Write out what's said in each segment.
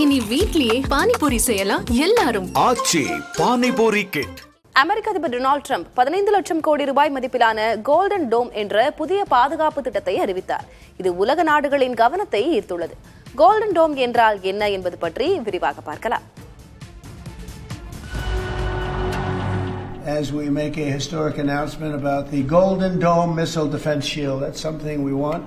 இனி வீட்லயே பானிபூரி செய்யலாம் எல்லாரும். ஆச்சி பானிபூரி கிட். அமெரிக்க அதிபர் டொனால்ட் ட்ரம்ப் 15 லட்சம் கோடி ரூபாய் மதிப்பிலான கோல்டன் டோம் என்ற புதிய பாதுகாப்பு திட்டத்தை அறிவித்தார். இது உலக நாடுகளின் கவனத்தை ஈர்த்துள்ளது. கோல்டன் டோம் என்றால் என்ன என்பது பற்றி விரிவாக பார்க்கலாம். As we make a historic announcement about the Golden Dome Missile Defense Shield, that's something we want.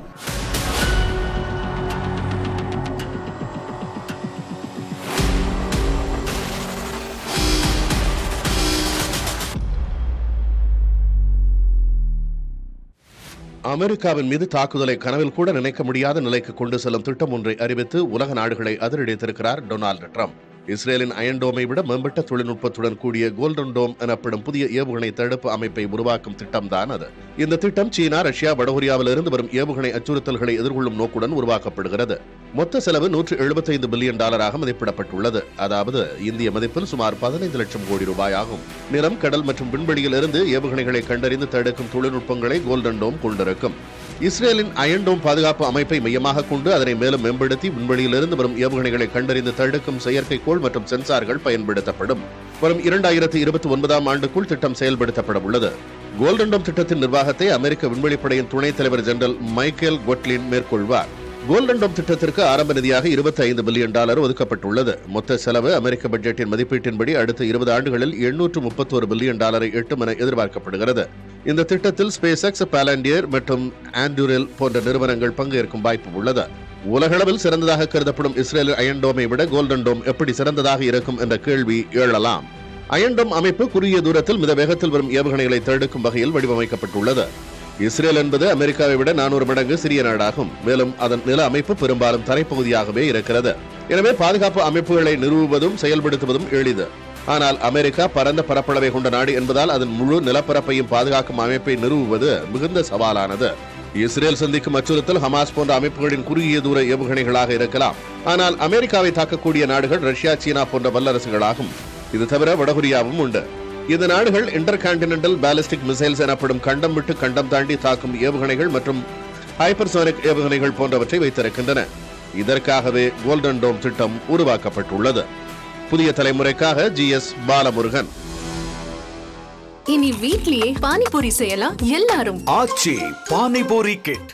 அமெரிக்காவின் மீது தாக்குதலை கனவில் கூட நினைக்க முடியாத நிலைக்கு கொண்டு செல்லும் திட்டம் ஒன்றை அறிவித்து உலக நாடுகளை அதிரடித்திருக்கிறார் டொனால்டு ட்ரம்ப். இஸ்ரேலின் அயன் டோமை விட மேம்பட்ட தொழில்நுட்பத்துடன் கூடிய கோல்டன் டோம் எனப்படும் புதிய ஏவுகணை தடுப்பு அமைப்பை உருவாக்கும் திட்டம்தான் அது. இந்த திட்டம் சீனா, ரஷ்யா, வடகொரியாவிலிருந்து வரும் ஏவுகணை அச்சுறுத்தல்களை எதிர்கொள்ளும் நோக்குடன் உருவாக்கப்படுகிறது. மொத்த செலவு $175 பில்லியன் மதிப்பிடப்பட்டுள்ளது. அதாவது இந்திய மதிப்பில் சுமார் 15 லட்சம் கோடி ரூபாய் ஆகும். நிலம், கடல் மற்றும் விண்வெளியில் இருந்து ஏவுகணைகளை கண்டறிந்து தடுக்கும் தொழில்நுட்பங்களை கோல்டன் டோம் கொண்டிருக்கும். இஸ்ரேலின் அயன் டோம் பாதுகாப்பு அமைப்பை மையமாக கொண்டு அதனை மேலும் மேம்படுத்தி விண்வெளியிலிருந்து வரும் ஏவுகணைகளை கண்டறிந்து தடுக்கும் செயற்கைக்கோள் மற்றும் சென்சார்கள் பயன்படுத்தப்படும். வரும் 2029 ஆண்டுக்குள் திட்டம் செயல்படுத்தப்பட உள்ளது. கோல்டன் டோம் திட்டத்தின் நிர்வாகத்தை அமெரிக்க விண்வெளிப்படையின் துணைத் தலைவர் ஜெனரல் மைக்கேல் கொட்லின் மேற்கொள்வார். கோல்டன் டோம் திட்டத்திற்கு ஆரம்ப நிதியாக $25 பில்லியன் ஒதுக்கப்பட்டுள்ளது. மொத்த செலவு அமெரிக்க பட்ஜெட்டின் மதிப்பீட்டின்படி அடுத்த 20 ஆண்டுகளில் $831 பில்லியன் எட்டும் என எதிர்பார்க்கப்படுகிறது. இந்த திட்டத்தில் ஸ்பேஸ் எக்ஸ், பாலண்டியர் மற்றும் ஆண்ட்யூரெல் போன்ற நிறுவனங்கள் பங்கேற்கும் வாய்ப்பு உள்ளது. உலகளவில் சிறந்ததாக கருதப்படும் இஸ்ரேல் அயன் டோமை விட கோல்டன் டோம் எப்படி சிறந்ததாக இருக்கும் என்ற கேள்வி எழலாம். அயன் டோம் அமைப்பு குறுகிய தூரத்தில் மித வேகத்தில் வரும் ஏவுகணைகளை தடுக்கும் வகையில் வடிவமைக்கப்பட்டுள்ளது. இஸ்ரேல் என்பது அமெரிக்காவை விட 400 மடங்கு சிறிய நாடாகும். மேலும் அதன் நில அமைப்பு பெரும்பாலும் தரைப்பகுதியாகவே இருக்கிறது. எனவே பாதுகாப்பு அமைப்புகளை நிறுவுவதும் செயல்படுத்துவதும் எளிது. ஆனால் அமெரிக்கா பரந்த பரப்பளவை கொண்ட நாடு என்பதால் அதன் முழு நிலப்பரப்பையும் பாதுகாக்கும் அமைப்பை நிறுவுவது மிகுந்த சவாலானது. இஸ்ரேல் சந்திக்கும் அச்சுறுத்தல் ஹமாஸ் போன்ற அமைப்புகளின் குறுகிய தூர ஏவுகணைகளாக இருக்கலாம். ஆனால் அமெரிக்காவை தாக்கக்கூடிய நாடுகள் ரஷ்யா, சீனா போன்ற வல்லரசுகளாகும். இது தவிர வடகொரியாவும் உண்டு. இந்த நாடுகள் இன்டர் கான்டினென்டல் பாலிஸ்டிக் மிசைல்ஸ் எனப்படும் கண்டம் விட்டு கண்டம் தாண்டி தாக்கும் ஏவுகணைகள் மற்றும் ஹைப்பர்சோனிக் ஏவுகணைகள் போன்றவற்றை வைத்திருக்கின்றன. இதற்காகவே கோல்டன் டோம் திட்டம் உருவாக்கப்பட்டுள்ளது. புதிய தலைமுறைக்காக GS பாலமுருகன். இனி வீட்லயே பானிபூரி செய்யலாம் எல்லாரும். ஆச்சி பானிபூரி கிட்.